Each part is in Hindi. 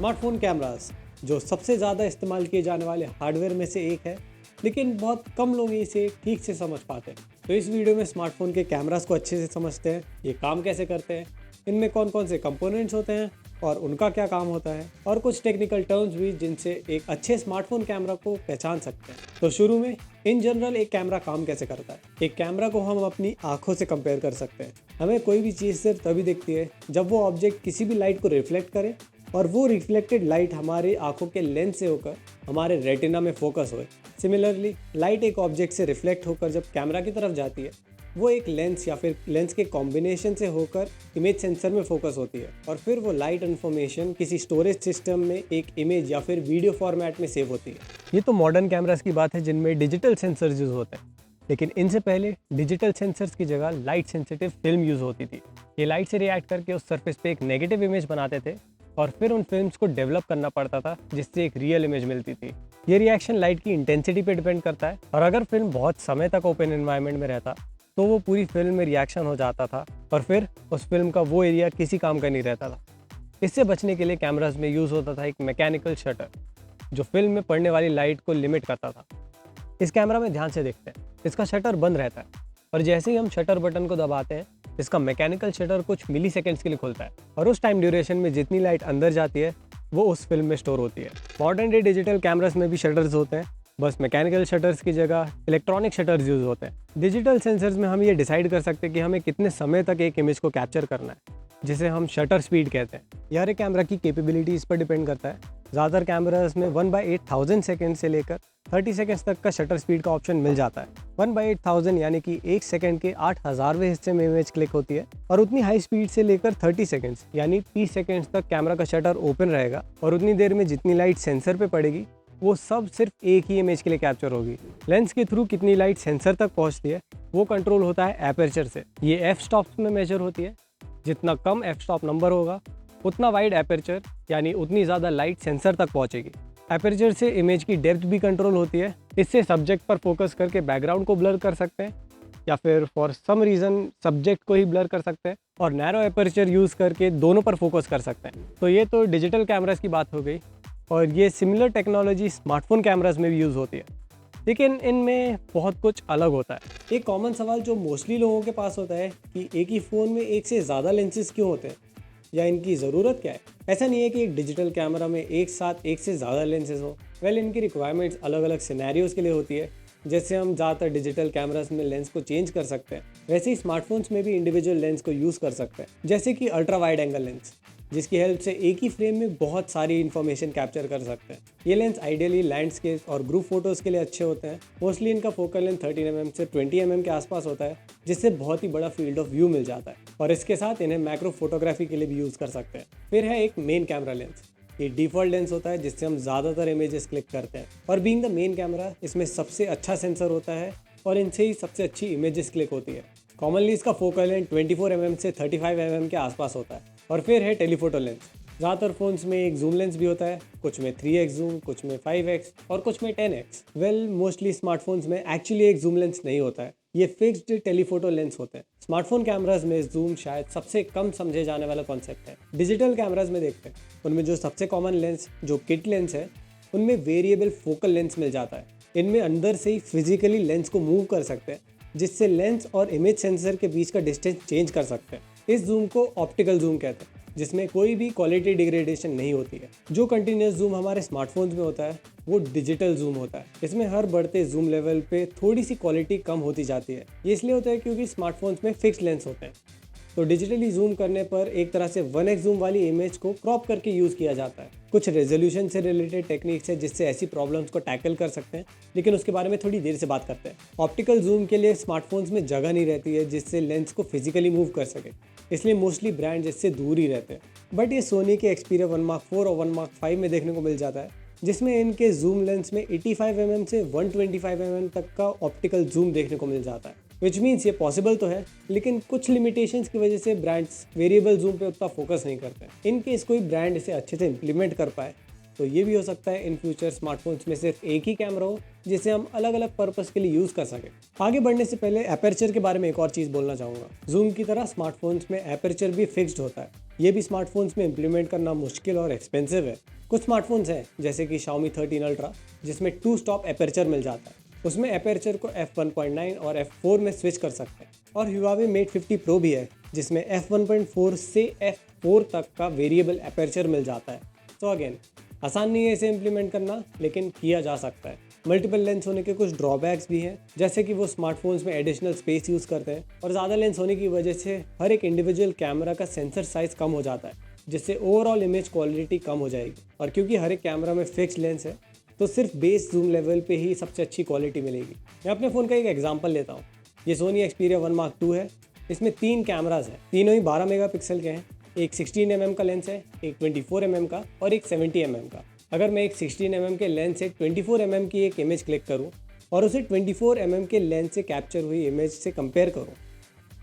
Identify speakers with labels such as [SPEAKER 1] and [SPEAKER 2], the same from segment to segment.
[SPEAKER 1] स्मार्टफोन कैमरास जो सबसे ज़्यादा इस्तेमाल किए जाने वाले हार्डवेयर में से एक है, लेकिन बहुत कम लोग इसे ठीक से समझ पाते हैं। तो इस वीडियो में स्मार्टफोन के कैमरास को अच्छे से समझते हैं, ये काम कैसे करते हैं, इनमें कौन कौन से कंपोनेंट्स होते हैं और उनका क्या काम होता है, और कुछ टेक्निकल टर्म्स भी जिनसे एक अच्छे स्मार्टफोन कैमरा को पहचान सकते हैं। तो शुरू में इन जनरल एक कैमरा काम कैसे करता है। एक कैमरा को हम अपनी आंखों से कंपेयर कर सकते हैं। हमें कोई भी चीज़ सिर्फ तभी दिखती है जब वो ऑब्जेक्ट किसी भी लाइट को रिफ्लेक्ट करे और वो रिफ्लेक्टेड लाइट हमारी आंखों के लेंस से होकर हमारे रेटिना में फोकस होए। सिमिलरली लाइट एक ऑब्जेक्ट से रिफ्लेक्ट होकर जब कैमरा की तरफ जाती है, वो एक लेंस या फिर लेंस के कॉम्बिनेशन से होकर इमेज सेंसर में फोकस होती है और फिर वो लाइट इन्फॉर्मेशन किसी स्टोरेज सिस्टम में एक इमेज या फिर वीडियो फॉर्मेट में सेव होती है। ये तो मॉडर्न कैमरास की बात है जिनमें डिजिटल सेंसर्स यूज होते हैं, लेकिन इनसे पहले डिजिटल सेंसर्स की जगह लाइट सेंसिटिव फिल्म यूज होती थी। ये लाइट से रिएक्ट करके उस सरफेस पे एक नेगेटिव इमेज बनाते थे और फिर उन फिल्म्स को डेवलप करना पड़ता था जिससे एक रियल इमेज मिलती थी। ये रिएक्शन लाइट की इंटेंसिटी पे डिपेंड करता है और अगर फिल्म बहुत समय तक ओपन एनवायरनमेंट में रहता तो वो पूरी फिल्म में रिएक्शन हो जाता था और फिर उस फिल्म का वो एरिया किसी काम का नहीं रहता था। इससे बचने के लिए कैमरास में यूज़ होता था एक मैकेनिकल शटर जो फिल्म में पड़ने वाली लाइट को लिमिट करता था। इस कैमरा में ध्यान से देखते हैं, इसका शटर बंद रहता है और जैसे ही हम शटर बटन को दबाते हैं इसका मैकेनिकल शटर कुछ मिली सेकेंड्स के लिए खुलता है और उस टाइम ड्यूरेशन में जितनी लाइट अंदर जाती है वो उस फिल्म में स्टोर होती है। मॉडर्न डे डिजिटल कैमरास में भी शटर्स होते हैं, बस मैकेनिकल शटर्स की जगह इलेक्ट्रॉनिक शटर्स यूज होते हैं। डिजिटल सेंसर्स में हम ये डिसाइड कर सकते हैं कि हमें कितने समय तक एक इमेज को कैप्चर करना है, जिसे हम शटर स्पीड कहते हैं। यार एक कैमरा की कैपेबिलिटी इस पर डिपेंड करता है। ज़्यादातर कैमरास में 1/8000 सेकेंड से लेकर 30 सेकेंड्स तक का शटर स्पीड का ऑप्शन मिल जाता है। 1/8000 यानी कि 1 सेकेंड के 8000वें हिस्से में इमेज क्लिक होती है और उतनी हाई स्पीड से लेकर 30 सेकेंड्स यानी 30 सेकेंड्स तक कैमरा का शटर ओपन रहेगा और उतनी देर में जितनी लाइट सेंसर पे पड़ेगी वो सब सिर्फ एक ही इमेज के लिए कैप्चर होगी। लेंस के थ्रू कितनी लाइट सेंसर तक पहुंचती है वो कंट्रोल होता है एपर्चर से। ये एफ स्टॉप्स में मेजर होती है। जितना कम एफ स्टॉप नंबर होगा उतना वाइड एपर्चर यानी उतनी ज़्यादा लाइट सेंसर तक पहुंचेगी। एपर्चर से इमेज की डेप्थ भी कंट्रोल होती है। इससे सब्जेक्ट पर फोकस करके बैकग्राउंड को ब्लर कर सकते हैं या फिर फॉर सम रीज़न सब्जेक्ट को ही ब्लर कर सकते हैं और नैरो एपर्चर यूज़ करके दोनों पर फोकस कर सकते हैं। तो ये तो डिजिटल कैमरास की बात हो गई और ये सिमिलर टेक्नोलॉजी स्मार्टफोन कैमरास में भी यूज़ होती है, लेकिन इनमें बहुत कुछ अलग होता है। एक कॉमन सवाल जो मोस्टली लोगों के पास होता है कि एक ही फ़ोन में एक से ज़्यादा लेंसेज क्यों होते हैं या इनकी ज़रूरत क्या है। ऐसा नहीं है कि एक डिजिटल कैमरा में एक साथ एक से ज़्यादा लेंसेज हो। इनकी रिक्वायरमेंट्स अलग अलग सिनेरियोज़ के लिए होती है। जैसे हम ज़्यादातर डिजिटल कैमरास में लेंस को चेंज कर सकते हैं, वैसे ही स्मार्टफोन्स में भी इंडिविजुअल लेंस को यूज़ कर सकते हैं, जैसे कि अल्ट्रा वाइड एंगल लेंस, जिसकी हेल्प से एक ही फ्रेम में बहुत सारी इन्फॉर्मेशन कैप्चर कर सकते हैं। ये लेंस आइडियली लैंडस्केप और ग्रुप फोटोज़ के लिए अच्छे होते हैं। मोस्टली इनका फोकल लेंथ 13 mm से 20 mm के आसपास होता है, जिससे बहुत ही बड़ा फील्ड ऑफ व्यू मिल जाता है और इसके साथ इन्हें मैक्रो फोटोग्राफी के लिए भी यूज़ कर सकते हैं। फिर है एक मेन कैमरा लेंस। ये डिफ़ॉल्ट लेंस होता है जिससे हम ज़्यादातर इमेजेस क्लिक करते हैं और बीइंग द मेन कैमरा इसमें सबसे अच्छा सेंसर होता है और इनसे ही सबसे अच्छी इमेजेस क्लिक होती है। कॉमनली इसका फोकल लेंथ 24 mm से 35 mm के आसपास होता है। और फिर है टेलीफोटो लेंस। ज़्यादातर फ़ोन्स में एक जूम लेंस भी होता है, कुछ में 3x जूम, कुछ में 5x और कुछ में 10x। मोस्टली स्मार्टफोन्स में एक्चुअली एक जूम लेंस नहीं होता है, ये फिक्स्ड टेलीफोटो लेंस होते हैं। स्मार्टफोन कैमराज में जूम शायद सबसे कम समझे जाने वाला कॉन्सेप्ट है। डिजिटल कैमराज में देखते हैं उनमें जो सबसे कॉमन लेंस जो किट लेंस है उनमें वेरिएबल फोकल लेंस मिल जाता है। इनमें अंदर से ही फिजिकली लेंस को मूव कर सकते हैं, जिससे लेंस और इमेज सेंसर के बीच का डिस्टेंस चेंज कर सकते हैं। इस जूम को ऑप्टिकल जूम कहते हैं, जिसमें कोई भी क्वालिटी डिग्रेडेशन नहीं होती है। जो कंटिन्यूस जूम हमारे स्मार्टफोन्स में होता है वो डिजिटल जूम होता है। इसमें हर बढ़ते जूम लेवल पे थोड़ी सी क्वालिटी कम होती जाती है। ये इसलिए होता है क्योंकि स्मार्टफोन्स में फिक्स लेंस होते हैं। तो डिजिटली जूम करने पर एक तरह से 1x जूम वाली इमेज को क्रॉप करके यूज़ किया जाता है। कुछ रेजोल्यूशन से रिलेटेड टेक्निक्स है जिससे ऐसी प्रॉब्लम्स को टैकल कर सकते हैं, लेकिन उसके बारे में थोड़ी देर से बात करते हैं। ऑप्टिकल जूम के लिए स्मार्टफोन्स में जगह नहीं रहती है जिससे लेंस को फिजिकली मूव कर सके, इसलिए मोस्टली ब्रांड इससे दूर ही रहते हैं। बट ये सोनी के एक्सपीरिया 1 Mark 4 और 1 Mark 5 में देखने को मिल जाता है, जिसमें इनके जूम लेंस में 85 mm से 125 mm तक का ऑप्टिकल जूम देखने को मिल जाता है। विच मीन्स ये पॉसिबल तो है, लेकिन कुछ लिमिटेशंस की वजह से ब्रांड्स वेरिएबल जूम पे उतना फोकस नहीं करते। इन केस कोई ब्रांड इसे अच्छे से इम्प्लीमेंट कर पाए तो ये भी हो सकता है इन फ्यूचर स्मार्टफोन्स में सिर्फ एक ही कैमरा हो जिसे हम अलग अलग पर्पस के लिए यूज़ कर सकें। आगे बढ़ने से पहले एपर्चर के बारे में एक और चीज़ बोलना चाहूँगा। जूम की तरह स्मार्टफोन्स में एपर्चर भी फिक्स्ड होता है। ये भी स्मार्टफोन्स में इम्प्लीमेंट करना मुश्किल और एक्सपेंसिव है। कुछ स्मार्टफोन्स हैं जैसे कि Xiaomi 13 अल्ट्रा जिसमें 2 स्टॉप एपर्चर मिल जाता है। उसमें एपर्चर को f1.9 और f4 में स्विच कर सकते हैं। और Huawei Mate 50 Pro भी है जिसमें f1.4 से f4 तक का वेरिएबल एपर्चर मिल जाता है। तो अगेन आसान नहीं है इसे इम्प्लीमेंट करना, लेकिन किया जा सकता है। मल्टीपल लेंस होने के कुछ ड्रॉबैक्स भी हैं, जैसे कि वो स्मार्टफोन्स में एडिशनल स्पेस यूज़ करते हैं और ज़्यादा लेंस होने की वजह से हर एक इंडिविजुअल कैमरा का सेंसर साइज़ कम हो जाता है, जिससे ओवरऑल इमेज क्वालिटी कम हो जाएगी। और क्योंकि हर एक कैमरा में फिक्स लेंस है तो सिर्फ बेस जूम लेवल पे ही सबसे अच्छी क्वालिटी मिलेगी। मैं अपने फ़ोन का एक एग्जांपल लेता हूँ। ये Sony Xperia 1 Mark II है। इसमें 3 कैमराज हैं, तीनों ही 12 मेगापिक्सल के हैं। एक 16 mm का लेंस है, एक 24 mm का और एक 70 mm का। अगर मैं एक 16 mm के लेंस से 24 mm की एक इमेज क्लिक करूँ और उसे 24 mm के लेंस से कैप्चर हुई इमेज से कंपेयर करूँ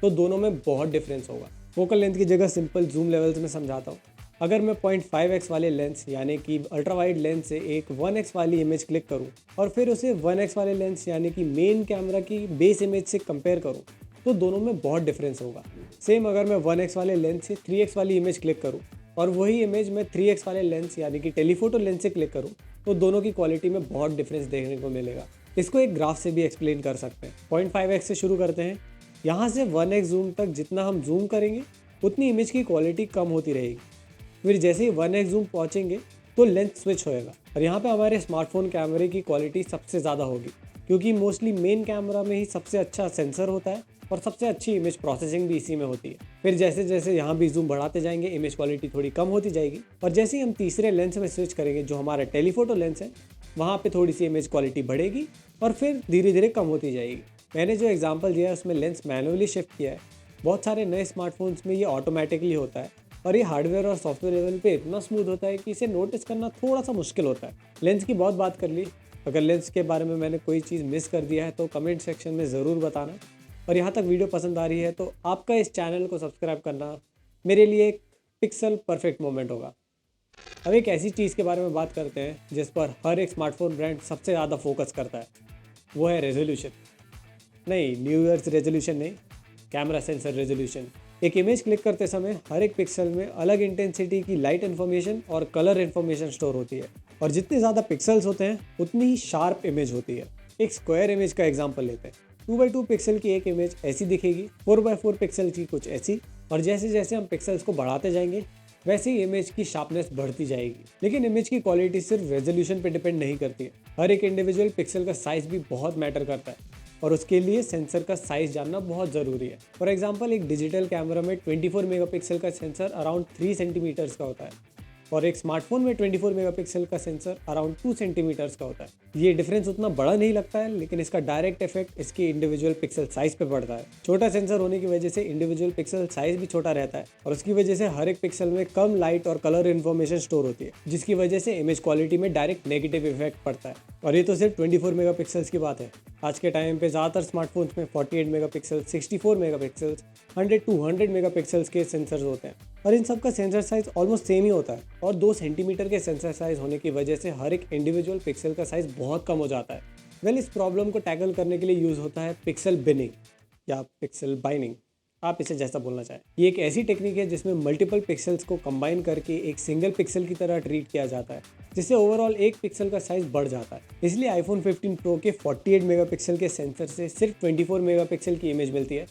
[SPEAKER 1] तो दोनों में बहुत डिफरेंस होगा। फोकल लेंथ की जगह सिंपल जूम लेवल्स में समझाता हूँ। अगर मैं 0.5x वाले लेंस यानी कि अल्ट्रा वाइड लेंस से एक 1x वाली इमेज क्लिक करूँ और फिर उसे 1x वाले लेंस यानी कि मेन कैमरा की बेस इमेज से कंपेयर करूँ तो दोनों में बहुत डिफरेंस होगा। सेम अगर मैं 1x वाले लेंस से 3x वाली इमेज क्लिक करूँ और वही इमेज मैं 3x वाले लेंस यानी कि टेलीफोटो लेंस से क्लिक करूँ तो दोनों की क्वालिटी में बहुत डिफरेंस देखने को मिलेगा। इसको एक ग्राफ से भी एक्सप्लेन कर सकते हैं। 0.5x से शुरू करते हैं। यहाँ से 1x जूम तक जितना हम जूम करेंगे उतनी इमेज की क्वालिटी कम होती रहेगी। फिर जैसे ही 1x जूम पहुँचेंगे तो लेंथ स्विच होएगा और यहाँ पे हमारे स्मार्टफोन कैमरे की क्वालिटी सबसे ज़्यादा होगी, क्योंकि मोस्टली मेन कैमरा में ही सबसे अच्छा सेंसर होता है और सबसे अच्छी इमेज प्रोसेसिंग भी इसी में होती है। फिर जैसे जैसे यहाँ भी जूम बढ़ाते जाएंगे इमेज क्वालिटी थोड़ी कम होती जाएगी और जैसे ही हम तीसरे लेंस में स्विच करेंगे जो हमारा टेलीफोटो लेंस है, वहाँ पे थोड़ी सी इमेज क्वालिटी बढ़ेगी और फिर धीरे धीरे कम होती जाएगी। मैंने जो एग्जांपल दिया है उसमें लेंस मैनुअली शिफ्ट किया है। बहुत सारे नए स्मार्टफोन्स में ये ऑटोमेटिकली होता है और ये हार्डवेयर और सॉफ्टवेयर लेवल पे इतना स्मूथ होता है कि इसे नोटिस करना थोड़ा सा मुश्किल होता है। लेंस की बहुत बात कर ली। अगर लेंस के बारे में मैंने कोई चीज़ मिस कर दिया है तो कमेंट सेक्शन में ज़रूर बताना। और यहाँ तक वीडियो पसंद आ रही है तो आपका इस चैनल को सब्सक्राइब करना मेरे लिए एक पिक्सल परफेक्ट मोमेंट होगा। अब एक ऐसी चीज़ के बारे में बात करते हैं जिस पर हर एक स्मार्टफोन ब्रांड सबसे ज़्यादा फोकस करता है, वो है रेजोल्यूशन। नहीं, न्यू ईयर्स रेजोल्यूशन नहीं, कैमरा सेंसर रेजोल्यूशन। एक इमेज क्लिक करते समय हर एक पिक्सल में अलग इंटेंसिटी की लाइट इन्फॉर्मेशन और कलर इन्फॉर्मेशन स्टोर होती है और जितने ज़्यादा पिक्सल्स होते हैं उतनी ही शार्प इमेज होती है। एक स्क्वायर इमेज का एग्जांपल लेते हैं। 2x2 पिक्सल की एक इमेज ऐसी दिखेगी, 4x4 पिक्सल की कुछ ऐसी, और जैसे जैसे हम पिक्सल्स को बढ़ाते जाएंगे वैसे ही इमेज की शार्पनेस बढ़ती जाएगी। लेकिन इमेज की क्वालिटी सिर्फ रेजोल्यूशन पे डिपेंड नहीं करती है। हर एक इंडिविजुअल पिक्सल का साइज़ भी बहुत मैटर करता है और उसके लिए सेंसर का साइज़ जानना बहुत ज़रूरी है। फॉर एग्जांपल एक डिजिटल कैमरा में 24 मेगापिक्सल का सेंसर अराउंड 3 सेंटीमीटर्स का होता है और एक स्मार्टफोन में 24 मेगापिक्सल का सेंसर अराउंड 2 सेंटीमीटर्स का होता है। ये डिफरेंस उतना बड़ा नहीं लगता है, लेकिन इसका डायरेक्ट इफेक्ट इसके इंडिविजुअल पिक्सल साइज पे पड़ता है। छोटा सेंसर होने की वजह से इंडिविजुअल पिक्सल साइज भी छोटा रहता है और उसकी वजह से हर एक पिक्सल में कम लाइट और कलर इन्फॉर्मेशन स्टोर होती है, जिसकी वजह से इमेज क्वालिटी में डायरेक्ट नेगेटिव इफेक्ट पड़ता है। और ये तो सिर्फ 24 मेगापिक्सल्स की बात है। आज के टाइम पे ज़्यादातर स्मार्टफोन्स में 48 मेगापिक्सल, 64 मेगापिक्सल्स, 100 to 100 मेगापिक्सल्स के सेंसर्स होते हैं और इन सब का सेंसर साइज ऑलमोस्ट सेम ही होता है। और 2 सेंटीमीटर के सेंसर साइज होने की वजह से हर एक इंडिविजुअल पिक्सल का साइज बहुत कम हो जाता है। इस प्रॉब्लम को टैकल करने के लिए यूज़ होता है पिक्सल बिनिंग या पिक्सल बाइनिंग, आप इसे जैसा बोलना चाहें। ये एक ऐसी टेक्निक है जिसमें मल्टीपल पिक्सल्स को कंबाइन करके एक सिंगल पिक्सल की तरह ट्रीट किया जाता है, जिससे ओवरऑल एक पिक्सल का साइज बढ़ जाता है। इसलिए आईफोन 15 प्रो के 48 मेगापिक्सल के सेंसर से सिर्फ 24 मेगापिक्सल की इमेज मिलती है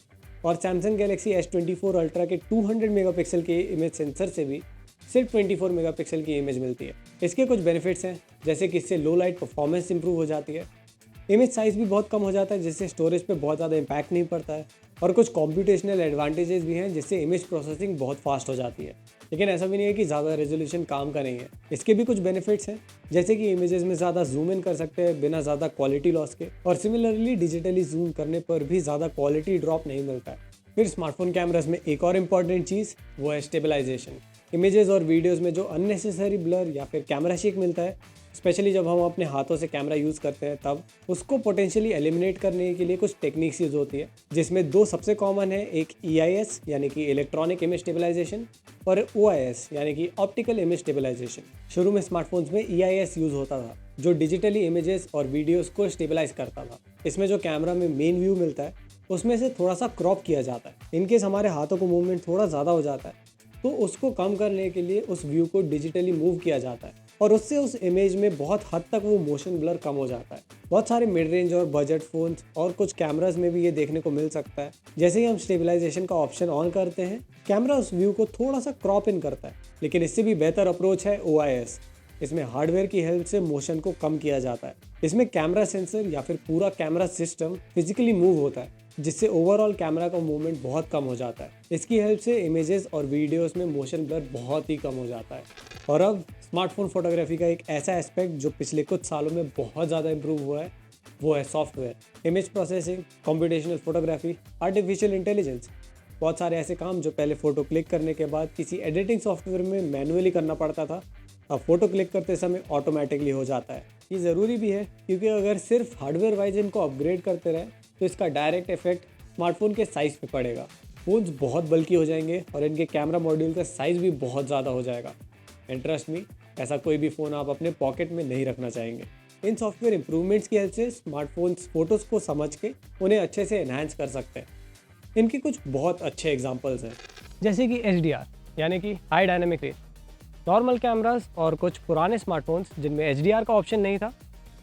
[SPEAKER 1] और सैमसंग गैलेक्सी S24 अल्ट्रा के 200 मेगापिक्सल के इमेज सेंसर से भी सिर्फ 24 मेगापिक्सल की इमेज मिलती है। इसके कुछ बेनिफिट्स हैं, जैसे कि इससे लो लाइट परफॉर्मेंस इंप्रूव हो जाती है, इमेज साइज़ भी बहुत कम हो जाता है जिससे स्टोरेज पे बहुत ज़्यादा इम्पैक्ट नहीं पड़ता है, और कुछ कॉम्प्यूटेशनल एडवांटेजेस भी हैं जिससे इमेज प्रोसेसिंग बहुत फास्ट हो जाती है। लेकिन ऐसा भी नहीं है कि ज़्यादा रेजोल्यूशन काम का नहीं है, इसके भी कुछ बेनिफिट्स हैं, जैसे कि इमेजेस में ज़्यादा जूम इन कर सकते हैं बिना ज़्यादा क्वालिटी लॉस के, और सिमिलरली डिजिटली जूम करने पर भी ज़्यादा क्वालिटी ड्रॉप नहीं मिलता है। फिर स्मार्टफोन कैमरास में एक और इम्पॉर्टेंट चीज़ वो है स्टेबलाइजेशन। इमेजेस और वीडियोस में जो अननेसेसरी ब्लर या फिर कैमरा शेक मिलता है, स्पेशली जब हम अपने हाथों से कैमरा यूज़ करते हैं, तब उसको पोटेंशियली एलिमिनेट करने के लिए कुछ टेक्निक्स यूज़ होती है, जिसमें 2 सबसे कॉमन है, एक EIS यानी कि इलेक्ट्रॉनिक इमेज स्टेबलाइजेशन और OIS यानी कि ऑप्टिकल इमेज स्टेबलाइजेशन। शुरू में स्मार्टफोन्स में EIS यूज़ होता था जो डिजिटली इमेजेस और वीडियोज़ को स्टेबलाइज करता था। इसमें जो कैमरा में मेन व्यू मिलता है उसमें से थोड़ा सा क्रॉप किया जाता है। इनकेस हमारे हाथों को मूवमेंट थोड़ा ज़्यादा हो जाता है तो उसको कम करने के लिए उस व्यू को डिजिटली मूव किया जाता है और उससे उस इमेज में बहुत हद तक वो मोशन ब्लर कम हो जाता है। बहुत सारे मिड रेंज और बजट फोन्स और कुछ कैमरास में भी ये देखने को मिल सकता है। जैसे ही हम स्टेबलाइजेशन का ऑप्शन ऑन करते हैं, कैमरा उस व्यू को थोड़ा सा क्रॉप इन करता है। लेकिन इससे भी बेहतर अप्रोच है OIS। इसमें हार्डवेयर की हेल्प से मोशन को कम किया जाता है। इसमें कैमरा सेंसर या फिर पूरा कैमरा सिस्टम फिजिकली मूव होता है, जिससे ओवरऑल कैमरा का मूवमेंट बहुत कम हो जाता है। इसकी हेल्प से इमेजेस और वीडियोस में मोशन ब्लर बहुत ही कम हो जाता है। और अब स्मार्टफोन फोटोग्राफी का एक ऐसा एस्पेक्ट जो पिछले कुछ सालों में बहुत ज़्यादा इंप्रूव हुआ है, वो है software, image processing, computational photography, artificial intelligence. बहुत सारे ऐसे काम जो पहले फ़ोटो क्लिक करने के बाद किसी एडिटिंग सॉफ्टवेयर में मैनुअली करना पड़ता था, अब फ़ोटो क्लिक करते समय ऑटोमेटिकली हो जाता है। ये ज़रूरी भी है क्योंकि अगर सिर्फ हार्डवेयर वाइज इनको अपग्रेड करते रहे तो इसका डायरेक्ट इफेक्ट स्मार्टफोन के साइज़ पे पड़ेगा। फ़ोन्स बहुत बल्कि हो जाएंगे और इनके कैमरा मॉड्यूल का साइज़ भी बहुत ज़्यादा हो जाएगा। एंड ट्रस्ट मी, ऐसा कोई भी फ़ोन आप अपने पॉकेट में नहीं रखना चाहेंगे। इन सॉफ्टवेयर इंप्रूवमेंट्स की हेल्प से स्मार्टफोन्स फ़ोटोज़ को समझ के उन्हें अच्छे से एनहांस कर सकते हैं। इनके कुछ बहुत अच्छे एग्जांपल्स हैं,
[SPEAKER 2] जैसे कि HDR यानी कि high dynamic range. Normal cameras और कुछ पुराने स्मार्टफोन्स जिनमें HDR का ऑप्शन नहीं था,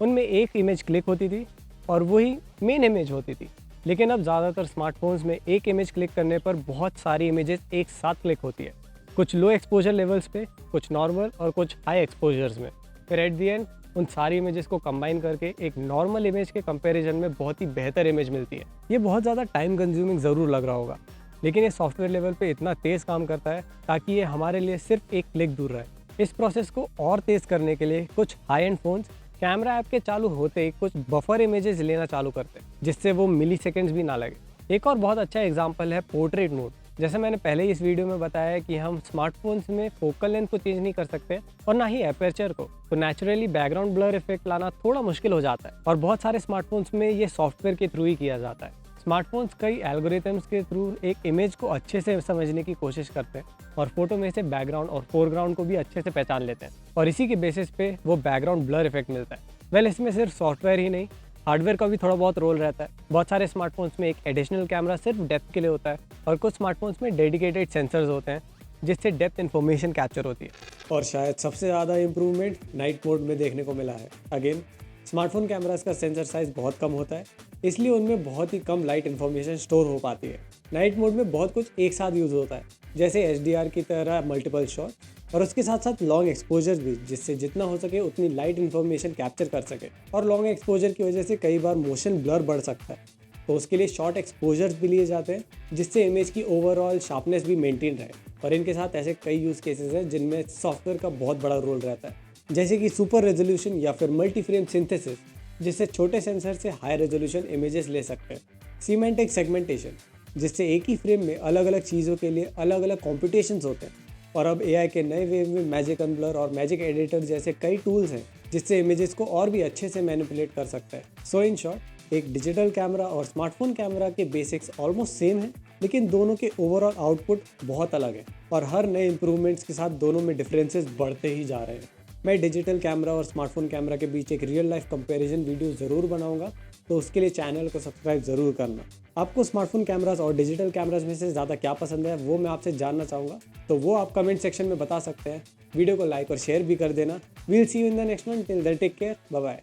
[SPEAKER 2] उनमें एक इमेज क्लिक होती थी और वही मेन इमेज होती थी। लेकिन अब ज़्यादातर स्मार्टफोन्स में एक इमेज क्लिक करने पर बहुत सारी इमेजेस एक साथ क्लिक होती है, कुछ लो एक्सपोजर लेवल्स पे, कुछ नॉर्मल और कुछ हाई एक्सपोजर्स में। फिर एट दी एंड उन सारी इमेजेस को कंबाइन करके एक नॉर्मल इमेज के कंपैरिजन में बहुत ही बेहतर इमेज मिलती है। ये बहुत ज़्यादा टाइम कंज्यूमिंग ज़रूर लग रहा होगा, लेकिन ये सॉफ्टवेयर लेवल पे इतना तेज़ काम करता है ताकि ये हमारे लिए सिर्फ एक क्लिक दूर रहे। इस प्रोसेस को और तेज़ करने के लिए कुछ high and phones camera app के चालू होते ही कुछ बफर इमेजेस लेना चालू करते हैं, जिससे वो मिली सेकेंड्स भी ना लगे। एक और बहुत अच्छा एग्जाम्पल है पोर्ट्रेट मोड। जैसे मैंने पहले ही इस वीडियो में बताया है कि हम स्मार्टफोन्स में फोकल लेंथ को चेंज नहीं कर सकते और ना ही एपर्चर को, तो नेचुरली बैकग्राउंड ब्लर इफेक्ट लाना थोड़ा मुश्किल हो जाता है और बहुत सारे स्मार्टफोन्स में ये सॉफ्टवेयर के थ्रू ही किया जाता है। स्मार्टफोन्स कई एल्गोरिथम्स के थ्रू एक इमेज को अच्छे से समझने की कोशिश करते हैं और फोटो में से बैकग्राउंड और फोरग्राउंड को भी अच्छे से पहचान लेते हैं और इसी के बेसिस पे वो बैकग्राउंड ब्लर इफेक्ट मिलता है। वेल, इसमें सिर्फ सॉफ्टवेयर ही नहीं, हार्डवेयर का भी थोड़ा बहुत रोल रहता है। बहुत सारे स्मार्टफोन्स में एक एडिशनल कैमरा सिर्फ डेप्थ के लिए होता है और कुछ स्मार्टफोन्स में डेडिकेटेड सेंसर्स होते हैं जिससे डेप्थ इन्फॉर्मेशन कैप्चर होती है।
[SPEAKER 1] और शायद सबसे ज़्यादा इम्प्रूवमेंट नाइट मोड में देखने को मिला है। अगेन, स्मार्टफोन कैमरास का सेंसर साइज़ बहुत कम होता है, इसलिए उनमें बहुत ही कम लाइट इन्फॉर्मेशन स्टोर हो पाती है। नाइट मोड में बहुत कुछ एक साथ यूज़ होता है, जैसे HDR की तरह मल्टीपल शॉट और उसके साथ साथ लॉन्ग एक्सपोजर भी, जिससे जितना हो सके उतनी लाइट इन्फॉर्मेशन कैप्चर कर सके। और लॉन्ग एक्सपोजर की वजह से कई बार मोशन ब्लर बढ़ सकता है, तो उसके लिए शॉर्ट एक्सपोजर्स भी लिए जाते हैं, जिससे इमेज की ओवरऑल शार्पनेस भी मेंटेन रहे। और इनके साथ ऐसे कई यूज़ केसेस हैं जिनमें सॉफ्टवेयर का बहुत बड़ा रोल रहता है, जैसे कि सुपर रेजोल्यूशन या फिर मल्टी फ्रेम सिंथेसिस, जिससे छोटे सेंसर से हाई रेजोल्यूशन इमेजेस ले सकते हैं। सीमेंटिक सेगमेंटेशन, जिससे एक ही फ्रेम में अलग अलग चीज़ों के लिए अलग अलग कॉम्पिटिशन्स होते हैं। और अब AI के नए वेव में मैजिक अनब्लर और मैजिक एडिटर जैसे कई टूल्स हैं, जिससे इमेजेस को और भी अच्छे से मैनिपुलेट कर सकता है। सो इन शॉर्ट, एक डिजिटल कैमरा और स्मार्टफोन कैमरा के बेसिक्स ऑलमोस्ट सेम है, लेकिन दोनों के ओवरऑल आउटपुट बहुत अलग है और हर नए इंप्रूवमेंट्स के साथ दोनों में डिफरेंसेस बढ़ते ही जा रहे हैं। मैं डिजिटल कैमरा और स्मार्टफोन कैमरा के बीच एक रियल लाइफ कंपैरिजन वीडियो ज़रूर बनाऊंगा, तो उसके लिए चैनल को सब्सक्राइब ज़रूर करना। आपको स्मार्टफोन कैमरास और डिजिटल कैमरास में से ज़्यादा क्या पसंद है, वो मैं आपसे जानना चाहूँगा, तो वो आप कमेंट सेक्शन में बता सकते हैं। वीडियो को लाइक और शेयर भी कर देना। We'll see you in the next one. Till then take care, bye bye.